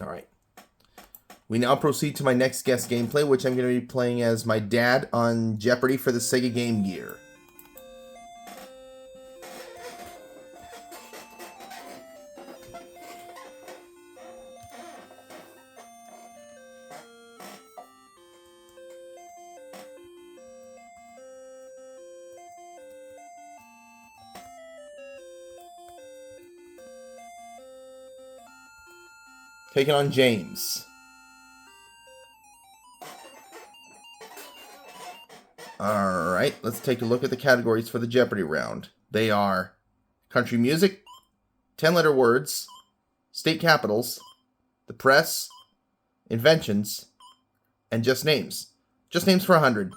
All right. We now proceed to my next guest gameplay, which I'm going to be playing as my dad on Jeopardy for the Sega Game Gear. Taking on James. Alright, let's take a look at the categories for the Jeopardy round. They are country music, 10-letter words, state capitals, the press, inventions, and just names. Just names for 100.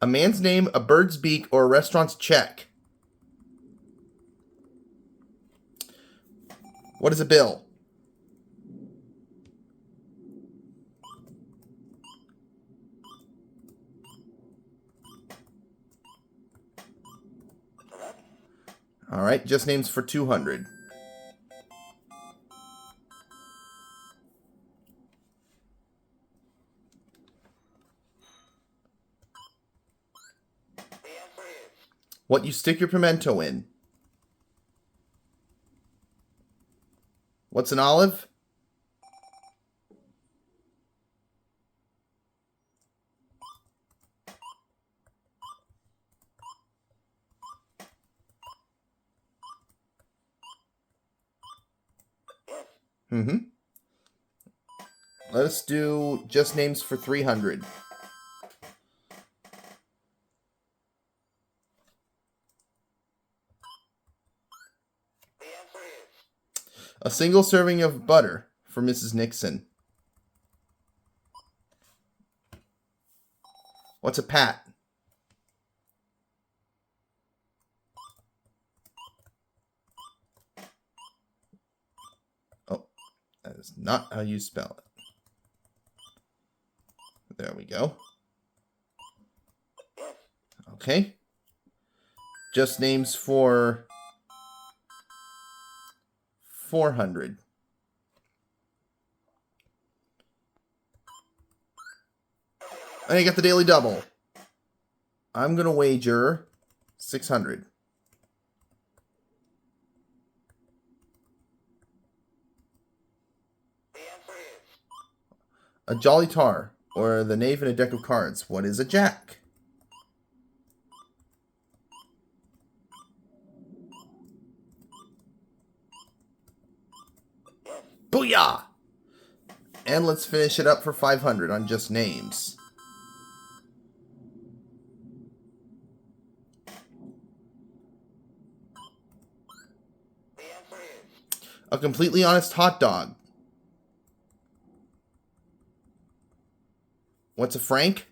A man's name, a bird's beak, or a restaurant's check. What is a bill? All right, just names for 200. What you stick your pimento in. What's an olive? Let us do just names for 300. A single serving of butter for Mrs. Nixon. What's a pat? Oh, that is not how you spell it. There we go. Okay. Just names for 400. And I got the daily double. I'm going to wager 600. A jolly tar, or the knave in a deck of cards. What is a jack? Booyah! And let's finish it up for 500 on just names. A completely honest hot dog. What's a frank?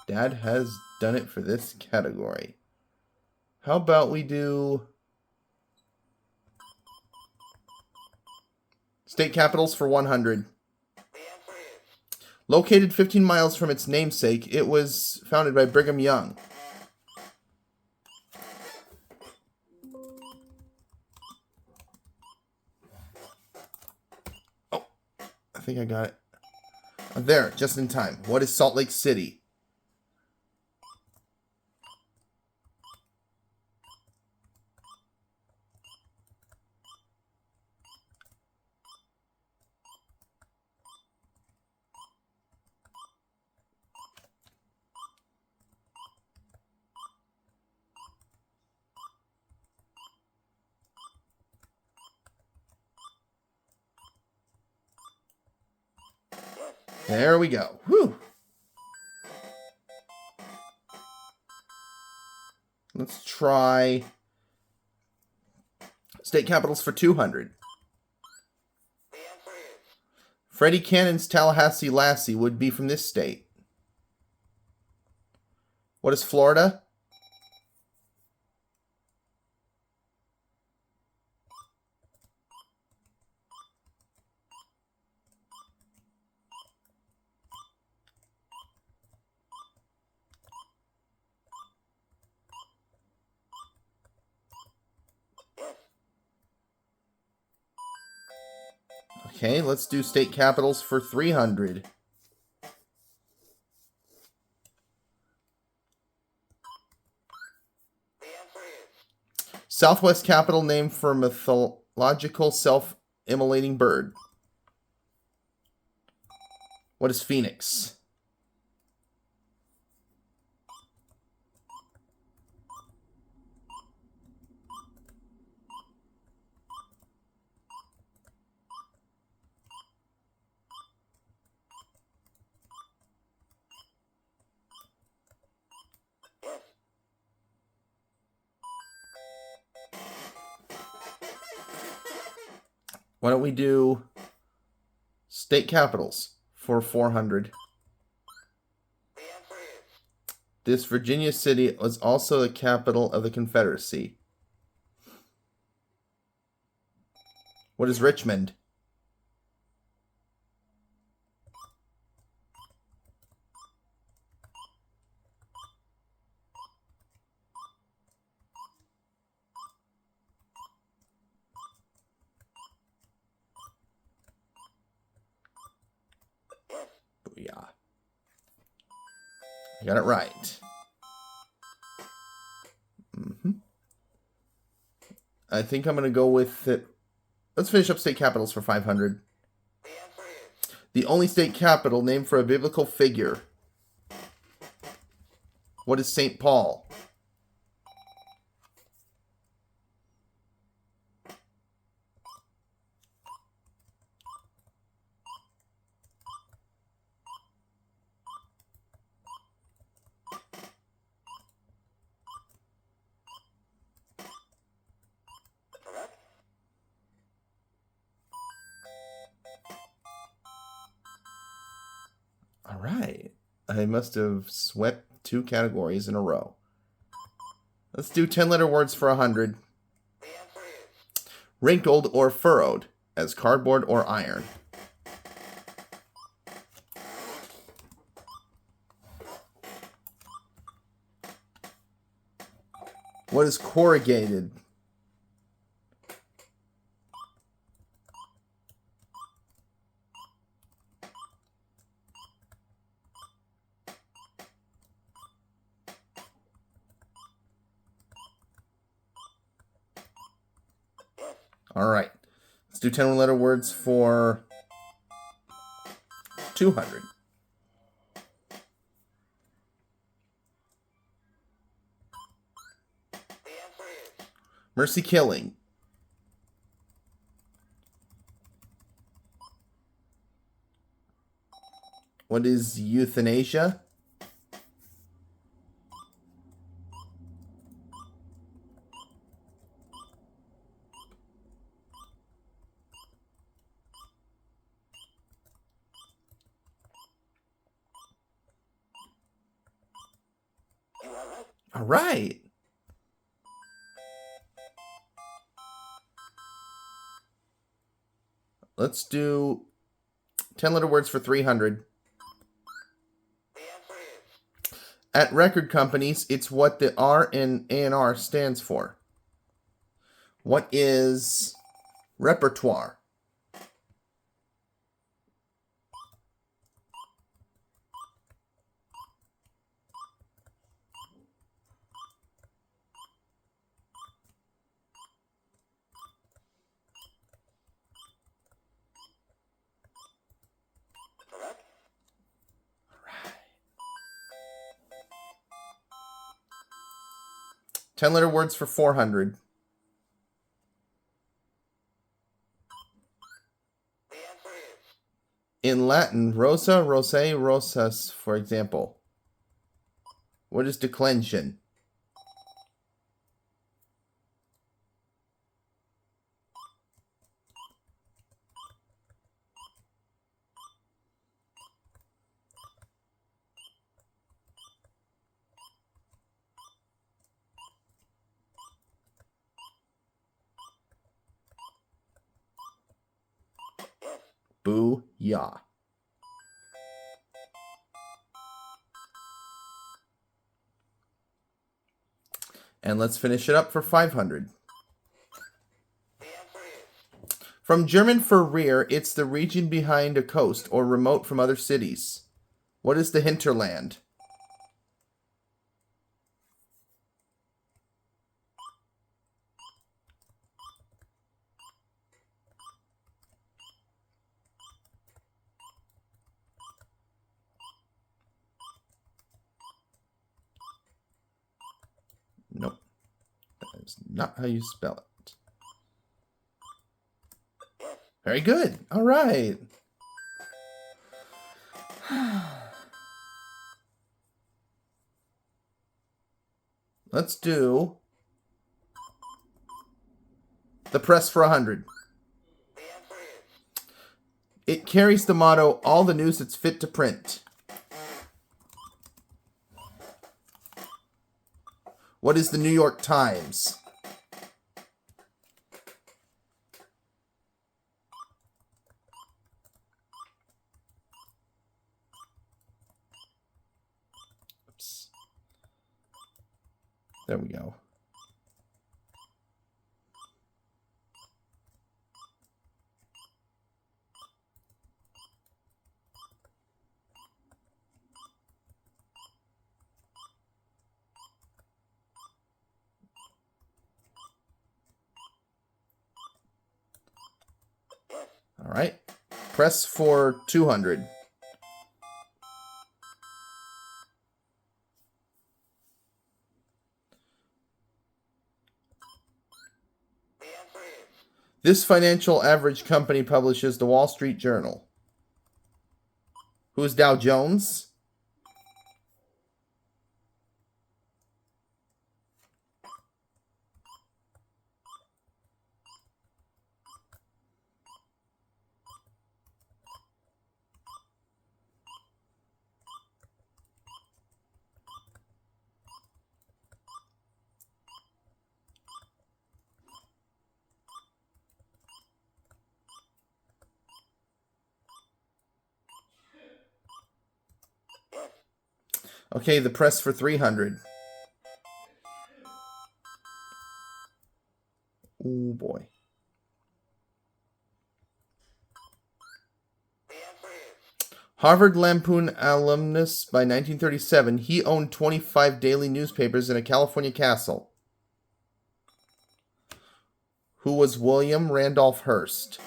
Dad has done it for this category. How about we do state capitals for 100. Located 15 miles from its namesake, it was founded by Brigham Young. Oh, I think I got it. There, just in time. What is Salt Lake City? There we go. Whew. Let's try state capitals for 200. Freddie Cannon's Tallahassee Lassie would be from this state. What is Florida? Okay, let's do state capitals for 300. Southwest capital name for mythological self-immolating bird. What is Phoenix? Why don't we do state capitals for 400? This Virginia city was also the capital of the Confederacy. What is Richmond? Booyah. I got it right. I think I'm going to go with it. Let's finish up state capitals for 500. The only state capital named for a biblical figure. What is St. Paul? All right. I must have swept 2 categories in a row. Let's do 10-letter words for 100. Wrinkled or furrowed, as cardboard or iron. What is corrugated? All right. Let's do 10-letter words for 200. Mercy killing. What is euthanasia? All right. Let's do 10-letter words for 300. At record companies, it's what the R in A&R stands for. What is repertoire? Ten-letter words for 400. In Latin, rosa, rose, rosas, for example. What is declension? Boo-yah. And let's finish it up for 500. From German for rear, it's the region behind a coast or remote from other cities. What is the hinterland? Nope. That is not how you spell it. Very good. All right. Let's do the press for 100. It carries the motto, all the news that's fit to print. What is the New York Times? Oops. There we go. All right. Press for 200. This financial average company publishes the Wall Street Journal. Who is Dow Jones? Okay, the press for 300. Oh boy. Harvard Lampoon alumnus by 1937, he owned 25 daily newspapers in a California castle. Who was William Randolph Hearst?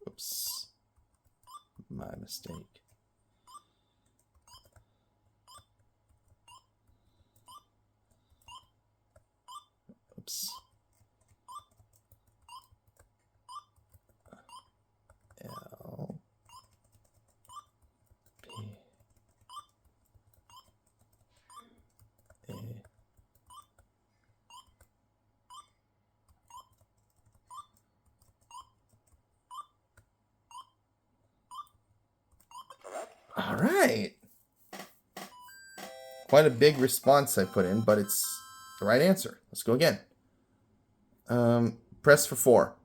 Oops. My mistake. Oops. L P A. All right. Quite a big response I put in, but it's the right answer. Let's go again. Press for 4.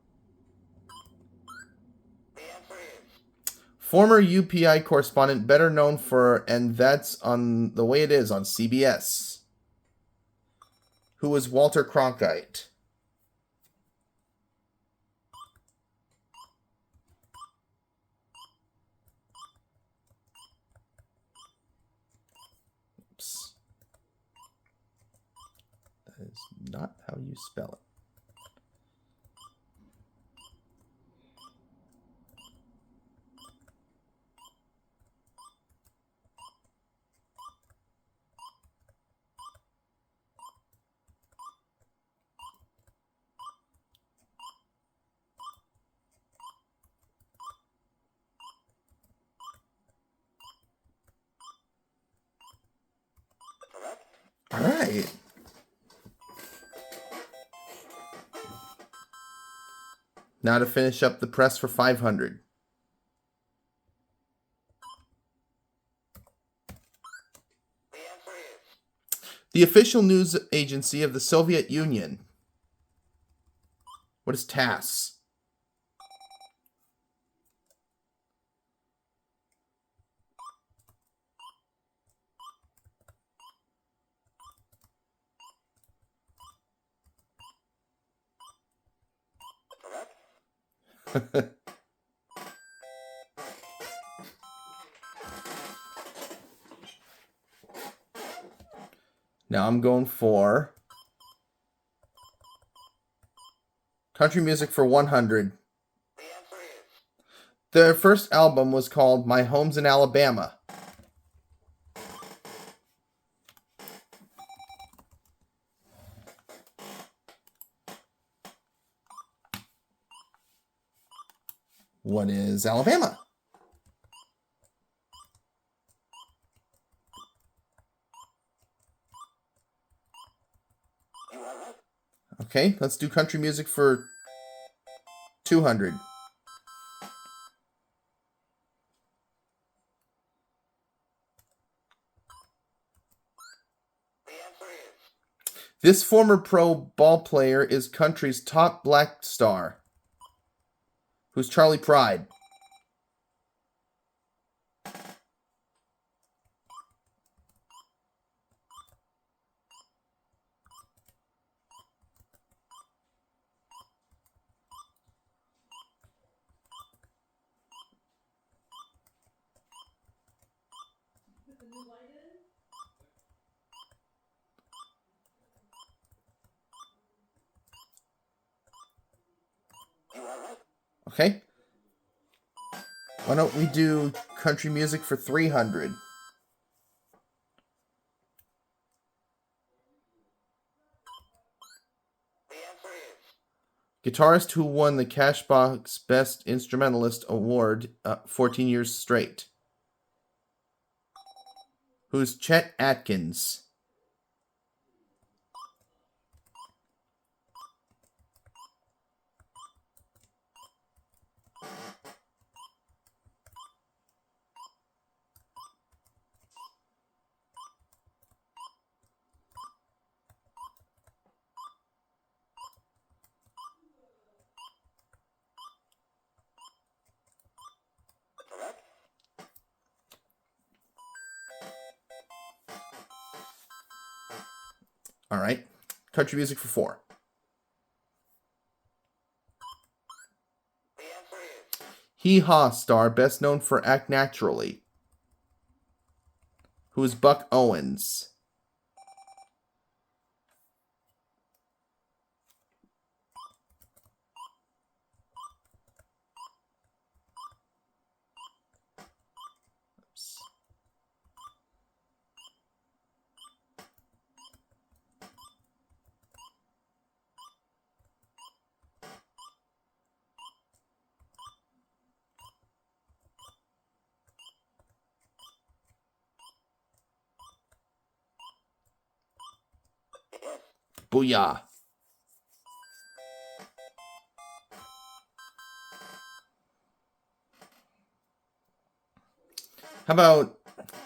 Former UPI correspondent, better known for And That's on the Way It Is on CBS. Who was Walter Cronkite? Oops. That is not how you spell it. All right. Now to finish up the press for 500. The official news agency of the Soviet Union. What is TASS? Now I'm going for country music for 100. Their first album was called My Home's in Alabama. What is Alabama? Okay, let's do country music for 200. This former pro ball player is country's top black star. Who's Charlie Pride? Okay. Why don't we do country music for 300? Guitarist who won the Cashbox Best Instrumentalist Award 14 years straight. Who's Chet Atkins? All right. Country music for 4. Hee Haw star, best known for Act Naturally. Who is Buck Owens? Oops. Booyah. How about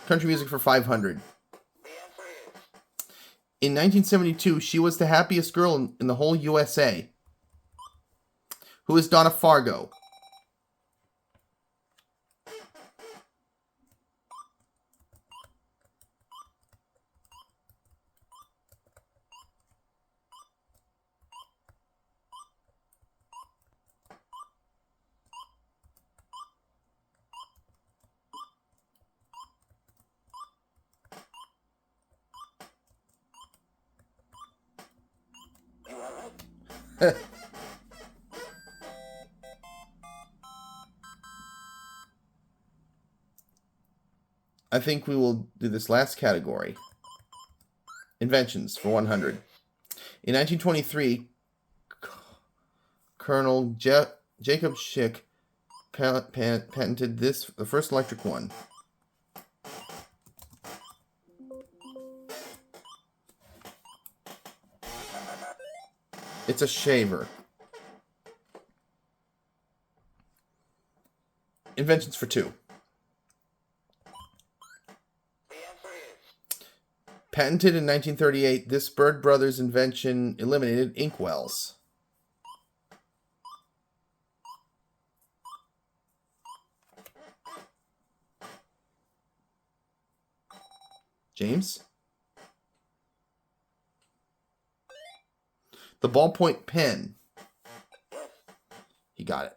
country music for 500? In 1972, she was the happiest girl in the whole USA. Who is Donna Fargo? I think we will do this last category. Inventions for 100. In 1923, Colonel Jacob Schick patented the first electric one. It's a shaver. Inventions for 2. Patented in 1938, this Bird Brothers invention eliminated inkwells. James? The ballpoint pen. He got it.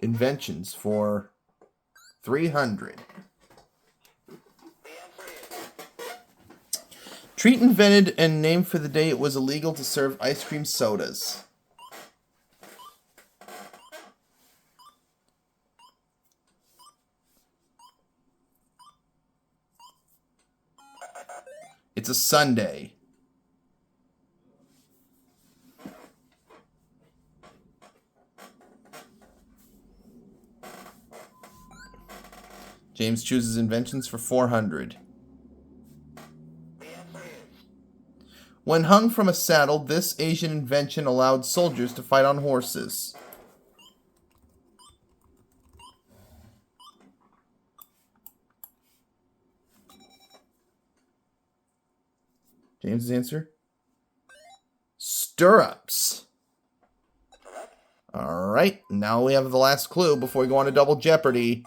inventions for 300. Treat invented and named for the day it was illegal to serve ice cream sodas. It's a Sunday. James chooses inventions for 400. When hung from a saddle, this Asian invention allowed soldiers to fight on horses. James's answer? Stirrups. All right, now we have the last clue before we go on to Double Jeopardy.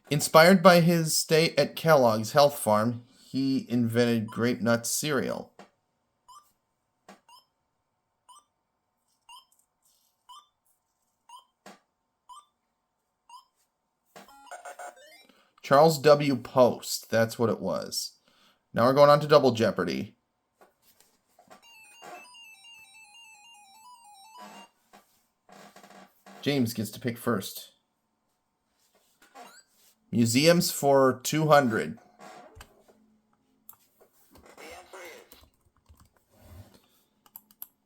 Inspired by his stay at Kellogg's Health Farm, he invented grape nut cereal. Charles W. Post, that's what it was. Now we're going on to Double Jeopardy. James gets to pick first. Museums for 200.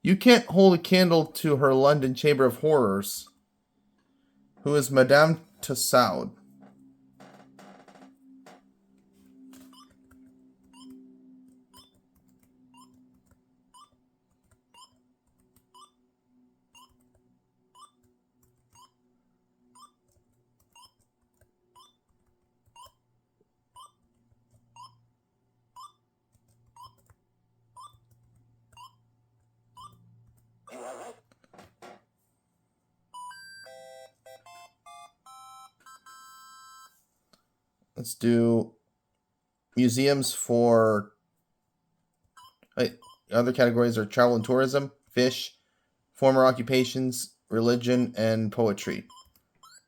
You can't hold a candle to her London Chamber of Horrors. Who is Madame Tussaud? Let's do museums for... Wait, other categories are travel and tourism, fish, former occupations, religion, and poetry.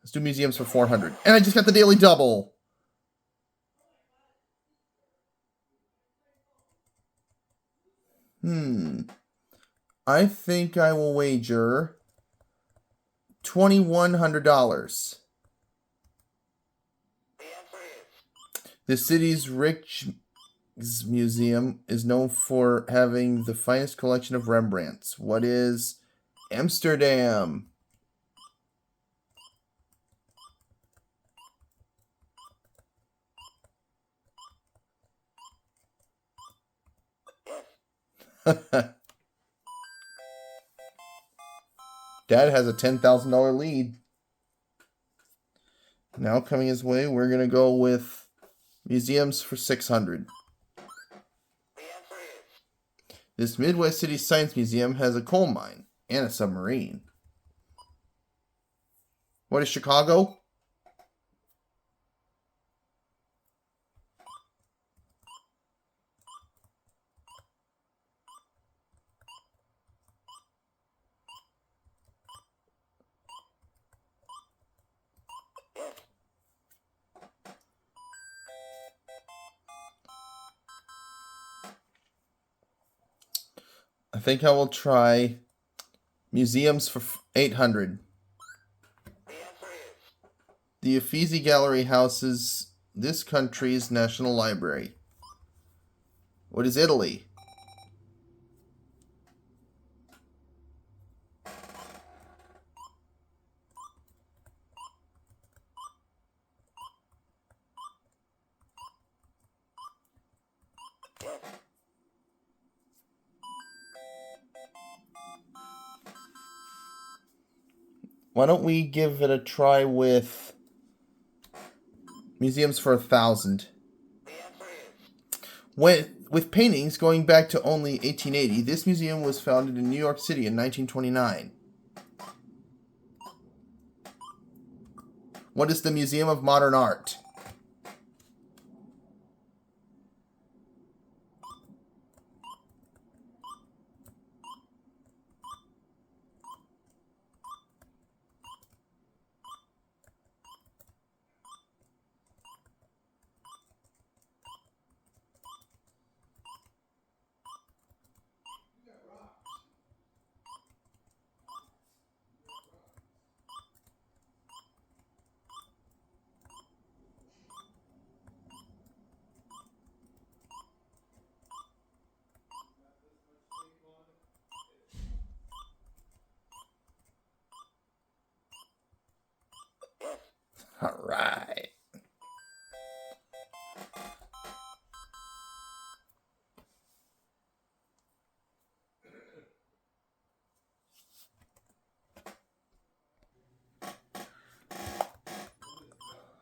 Let's do museums for 400. And I just got the daily double. I think I will wager $2,100. The city's Rijksmuseum is known for having the finest collection of Rembrandts. What is Amsterdam? Dad has a $10,000 lead. Now coming his way, we're going to go with museums for 600. This Midwest City Science Museum has a coal mine and a submarine. What is Chicago? I think I will try museums for 800. The Uffizi Gallery houses this country's national library. What is Italy? Why don't we give it a try with museums for 1,000? With paintings going back to only 1880, this museum was founded in New York City in 1929. What is the Museum of Modern Art?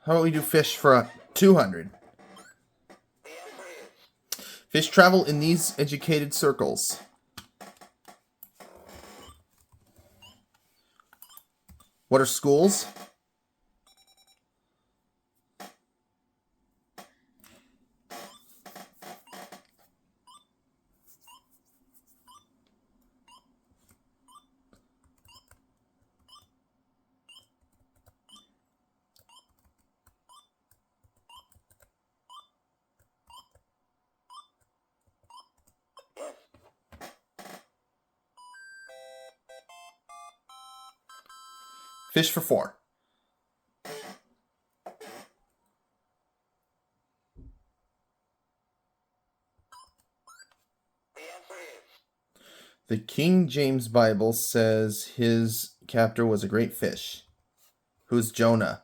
How about we do fish for 200? Fish travel in these educated circles. What are schools? Fish for 4. The King James Bible says his captor was a great fish. Who's Jonah?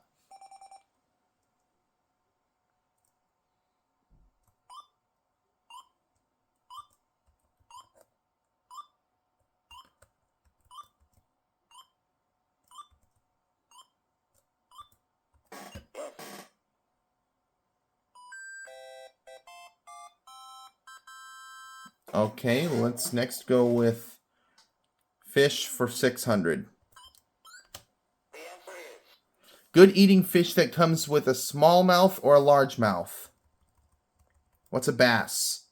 Okay, let's next go with fish for 600. Good eating fish that comes with a small mouth or a large mouth. What's a bass?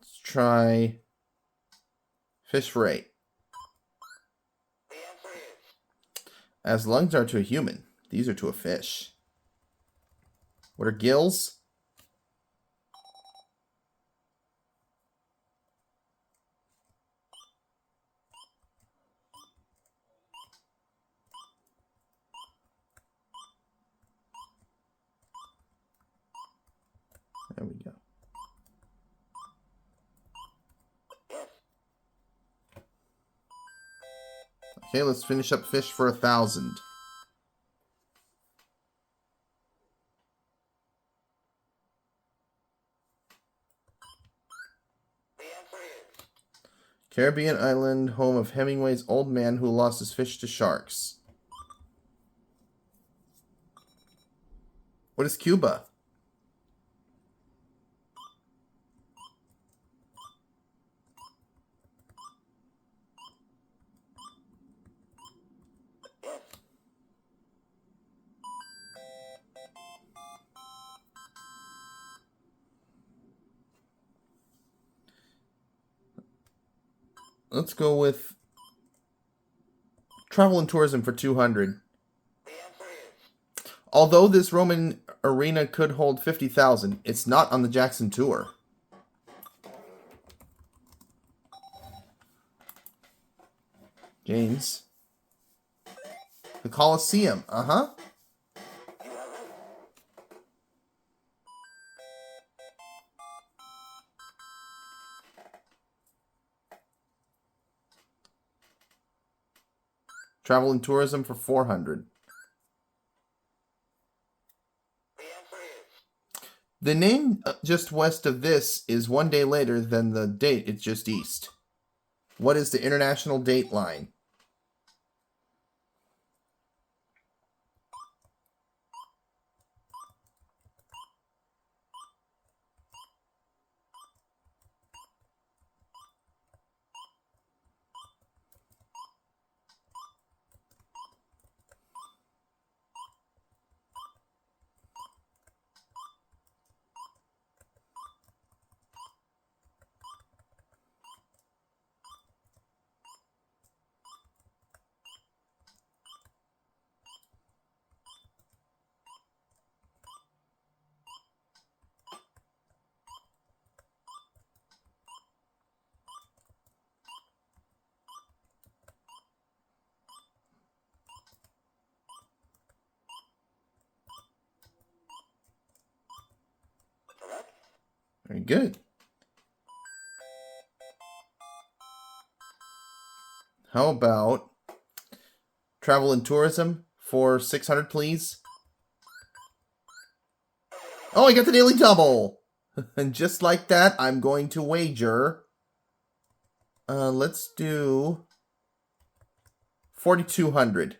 Let's try fish for 8. As lungs are to a human, these are to a fish. What are gills? There we go. Okay, let's finish up fish for 1,000. Caribbean island, home of Hemingway's old man who lost his fish to sharks. What is Cuba? Let's go with travel and tourism for 200. Although this Roman arena could hold 50,000, it's not on the Jackson Tour. James. The Colosseum. Uh-huh. Travel and tourism for 400. The name just west of this is one day later than the date it's just east. What is the international date line? Very good. How about travel and tourism for 600, please. Oh, I got the daily double. And just like that, I'm going to wager. Let's do 4,200.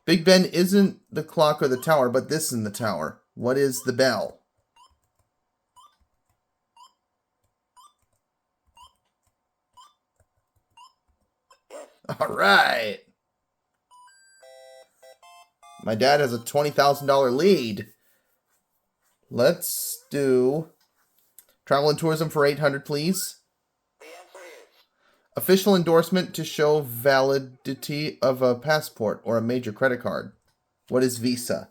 Big Ben isn't the clock or the tower, but this is in the tower. What is the bell? All right. My dad has a $20,000 lead. Let's do travel and tourism for 800, please. Official endorsement to show validity of a passport or a major credit card. What is Visa?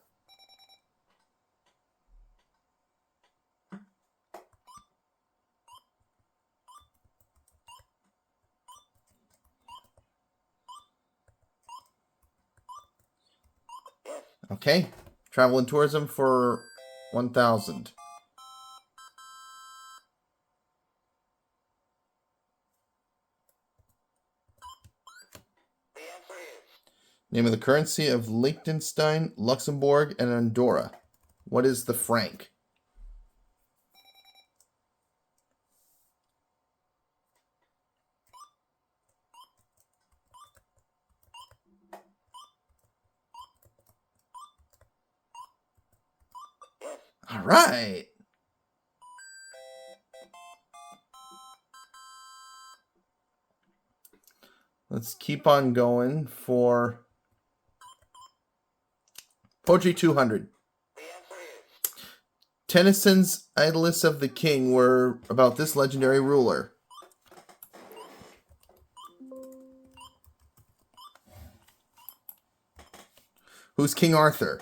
Okay. Travel and tourism for 1,000. Name of the currency of Liechtenstein, Luxembourg, and Andorra. What is the franc? All right. Let's keep on going for Poetry 200. Tennyson's Idyllists of the King were about this legendary ruler. Who's King Arthur?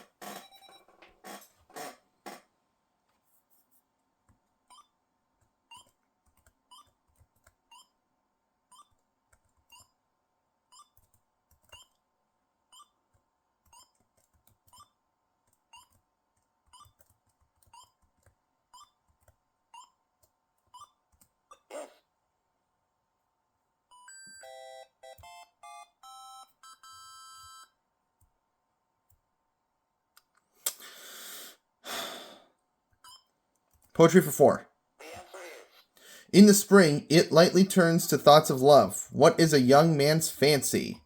Poetry for 4. In the spring, it lightly turns to thoughts of love. What is a young man's fancy?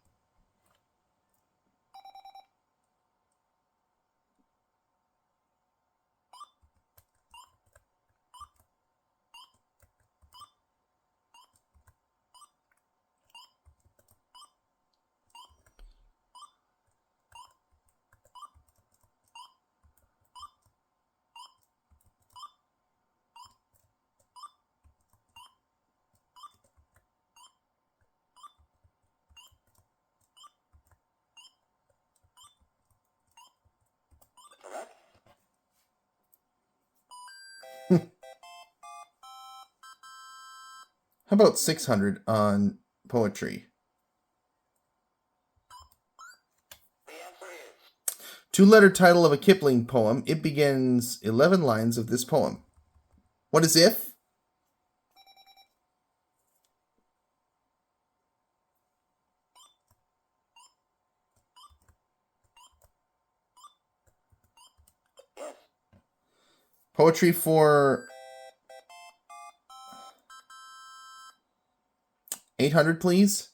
How about 600 on poetry? Two-letter title of a Kipling poem. It begins 11 lines of this poem. What is if? Poetry for 800, please.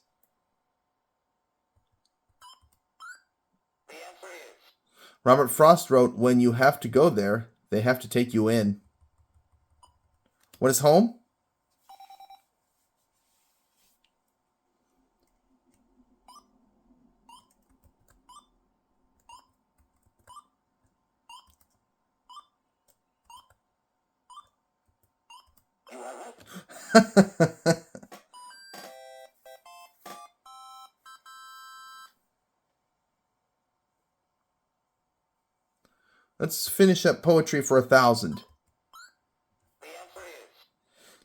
Robert Frost wrote, "When you have to go there, they have to take you in." What is home? Let's finish up poetry for 1,000.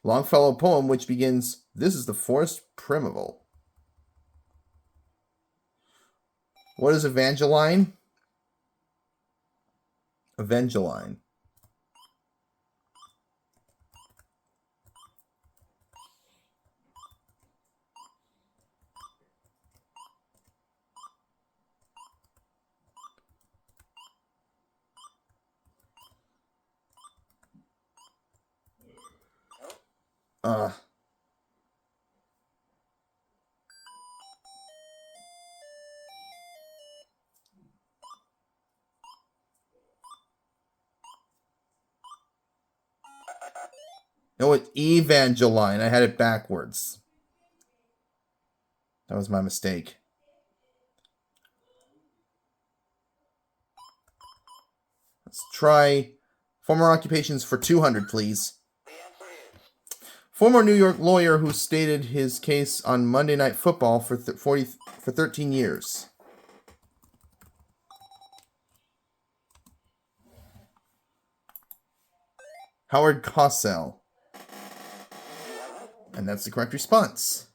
Longfellow poem which begins, "This is the forest primeval." What is Evangeline? Evangeline. Uh, no, it's Evangeline. I had it backwards. That was my mistake. Let's try former occupations for 200, please. Former New York lawyer who stated his case on Monday Night Football for 13 years. Howard Cosell. And that's the correct response.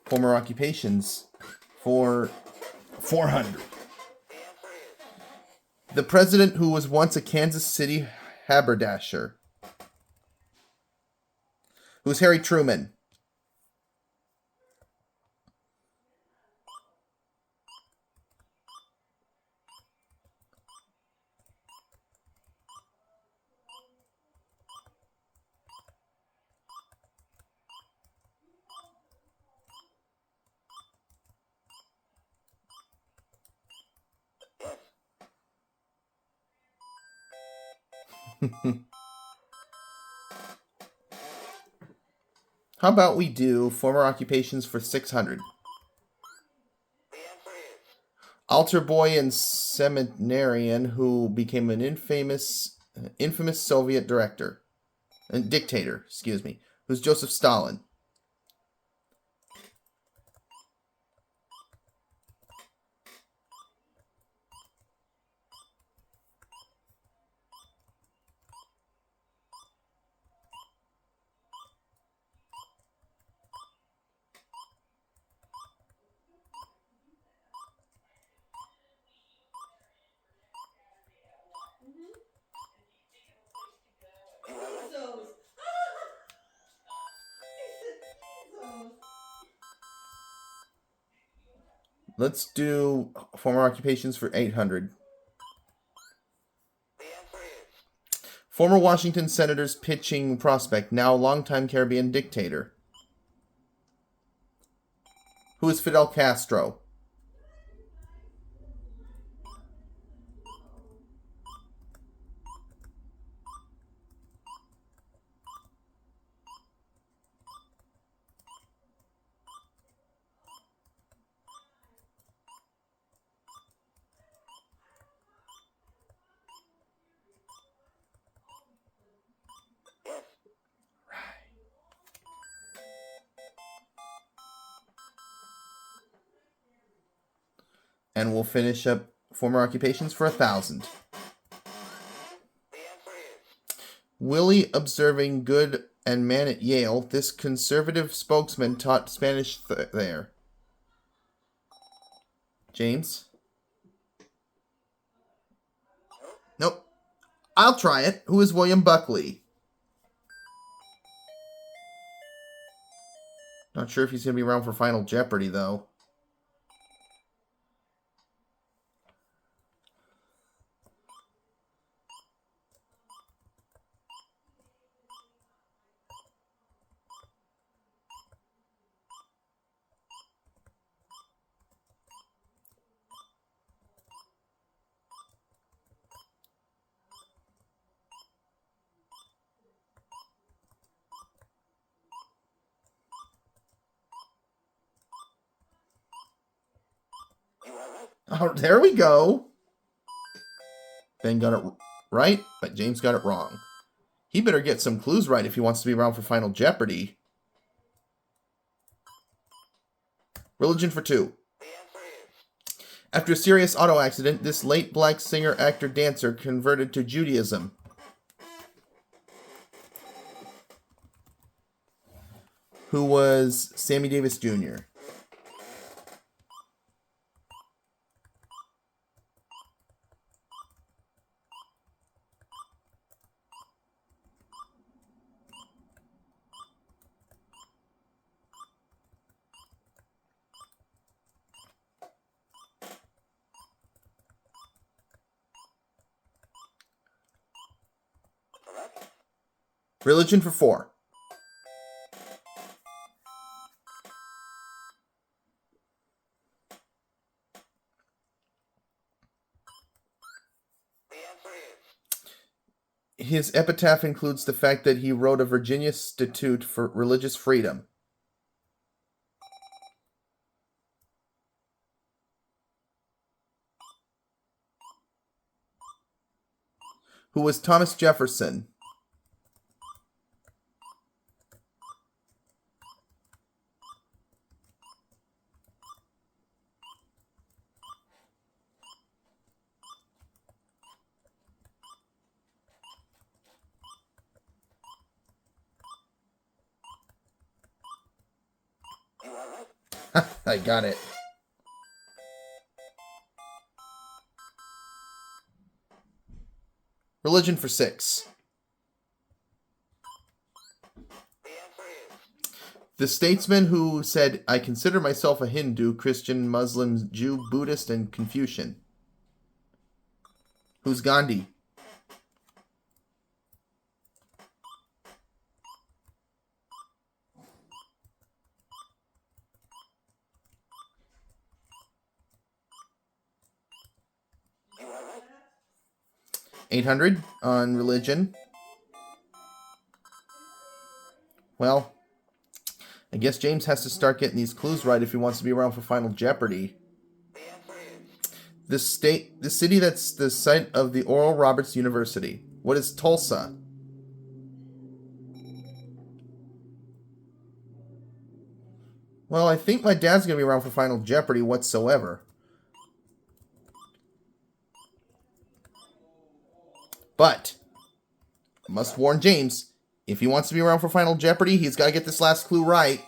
Former occupations for 400. The president who was once a Kansas City haberdasher. Who's Harry Truman? How about we do former occupations for 600? Altar boy and seminarian who became an infamous Soviet dictator, who's Joseph Stalin. Let's do former occupations for 800. Former Washington Senators pitching prospect, now longtime Caribbean dictator. Who is Fidel Castro? And we'll finish up former occupations for 1,000. Willie observing good and man at Yale, this conservative spokesman taught Spanish there. James? Nope. I'll try it. Who is William Buckley? Not sure if he's going to be around for Final Jeopardy, though. Oh, there we go. Ben got it right, but James got it wrong. He better get some clues right if he wants to be around for Final Jeopardy. Religion for 2. After a serious auto accident, this late black singer, actor, dancer converted to Judaism. Who was Sammy Davis Jr.? Religion for 4. His epitaph includes the fact that he wrote a Virginia Statute for religious freedom. Who was Thomas Jefferson? I got it. Religion for 6. The statesman who said, I consider myself a Hindu, Christian, Muslim, Jew, Buddhist, and Confucian. Who's Gandhi? $800 on religion. Well, I guess James has to start getting these clues right if he wants to be around for Final Jeopardy. The city that's the site of the Oral Roberts University. What is Tulsa? Well, I think my dad's going to be around for Final Jeopardy whatsoever. But I must warn James, if he wants to be around for Final Jeopardy, he's got to get this last clue right.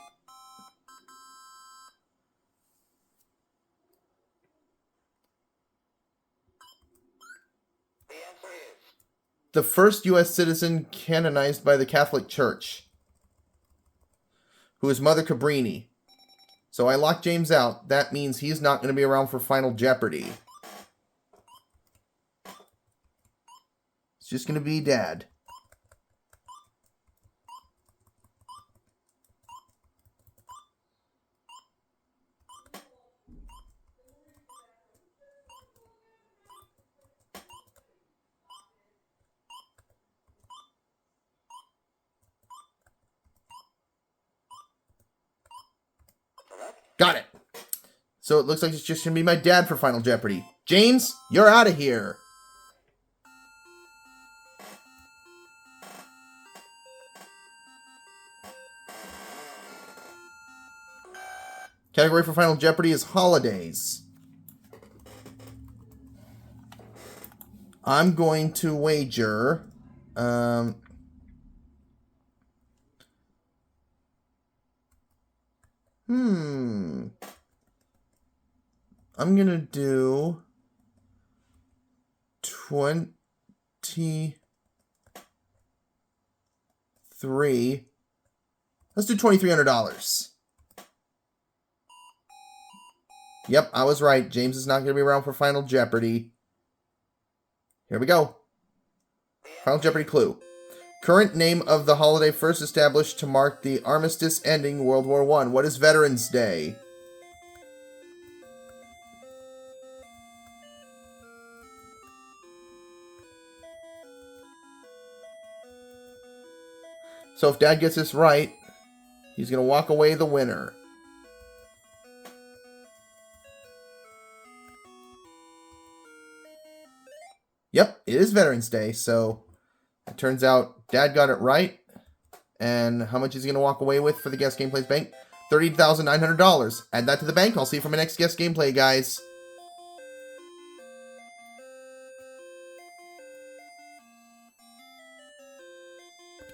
The first U.S. citizen canonized by the Catholic Church. Who is Mother Cabrini. So I locked James out. That means he's not going to be around for Final Jeopardy. It's just going to be Dad. Got it. So it looks like it's just going to be my dad for Final Jeopardy. James, you're out of here. Category for Final Jeopardy is holidays. I'm going to wager... I'm going to do 23. Let's do $2,300. Yep, I was right. James is not going to be around for Final Jeopardy. Here we go. Final Jeopardy clue. Current name of the holiday first established to mark the armistice ending World War I. What is Veterans Day? So if Dad gets this right, he's going to walk away the winner. Yep, it is Veterans Day, so it turns out Dad got it right. And how much is he going to walk away with for the Guest Gameplays Bank? $30,900. Add that to the bank. I'll see you for my next Guest Gameplay, guys.